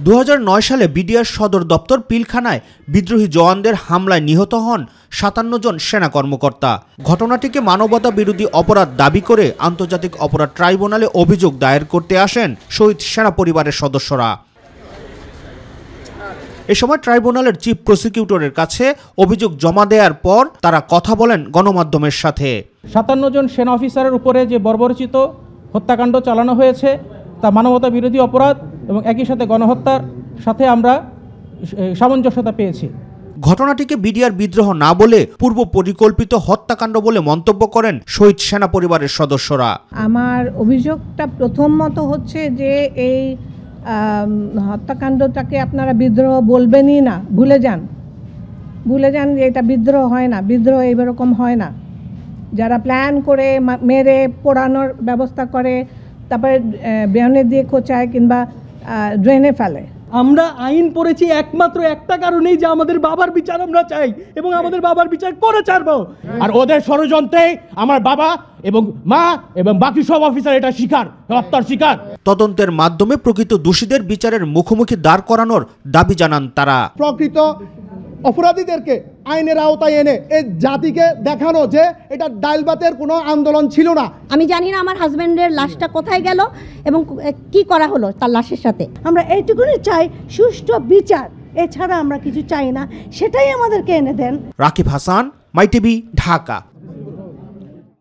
2009 সালে বিডিআর সদর দপ্তর পিলখানায় বিদ্রোহী জওয়ানদের হামলায় নিহত হন 57 জন সেনা কর্মকর্তা। ঘটনাটিকে মানবতা বিরোধী অপরাধ দাবি করে আন্তর্জাতিক অপরাধ ট্রাইব্যুনালে অভিযোগ দায়ের করতে আসেন শহীদ সেনা পরিবারের সদস্যরা। এ সময় ট্রাইব্যুনালের চিফ প্রসিকিউটরের কাছে অভিযোগ জমা দেওয়ার পর তারা কথা বলেন গণমাধ্যমের সাথে। 57 জন সেনা অফিসারের উপরে যে বর্বরচিত হত্যাকাণ্ড চালানো হয়েছে তা মানবতা বিরোধী অপরাধ এবং একই সাথে গণহত্যার সাথে আমরা সামঞ্জস্যতা পেয়েছি। ঘটনাটিকে বিডিআর বিদ্রোহ না বলে পূর্ব পরিকল্পিত হত্যাকাণ্ড বলে মন্তব্য করেন শহীদ সেনা পরিবারের সদস্যরা। আমার অভিযোগটা প্রথমত হচ্ছে যে এই হত্যাকাণ্ডটাকে আপনারা বিদ্রোহ বলবেনই না, ভুলে যান যে এটা বিদ্রোহ হয় না, বিদ্রোহ এইরকম হয় না। যারা প্ল্যান করে মেরে পোড়ানোর ব্যবস্থা করে, তারপরে বেয়নে দিয়ে খোঁচায় কিংবা ড্রেনে ফেলে। আমরা আইন পড়েছি একমাত্র একটা কারণেই যে আমাদের বাবার বিচার আমরা চাই এবং আমাদের বাবার বিচার করে ছাড়বো। আর ওদের ষড়যন্ত্রে আমার বাবা এবং মা এবং বাকি সব অফিসার এটা শিকার, হত্যার শিকার। তদন্তের মাধ্যমে প্রকৃত দোষীদের বিচারের মুখোমুখি দাঁড় করানোর দাবি জানান তারা। প্রকৃত অপরাধীদেরকে আইনের আওতায় এনে এই জাতিকে দেখানো যে এটা ডাইলবাতের কোনো আন্দোলন ছিল না। আমি জানি না আমার হাজবেন্ডের লাশটা কোথায় গেল এবং কি করা হলো তার লাশের সাথে। আমরা এইটুকুনি চাই সুষ্ঠু বিচার, এছাড়া আমরা কিছু চাই না, সেটাই আমাদেরকে এনে দেন। রাকিব হাসান, মাই টিভি, ঢাকা।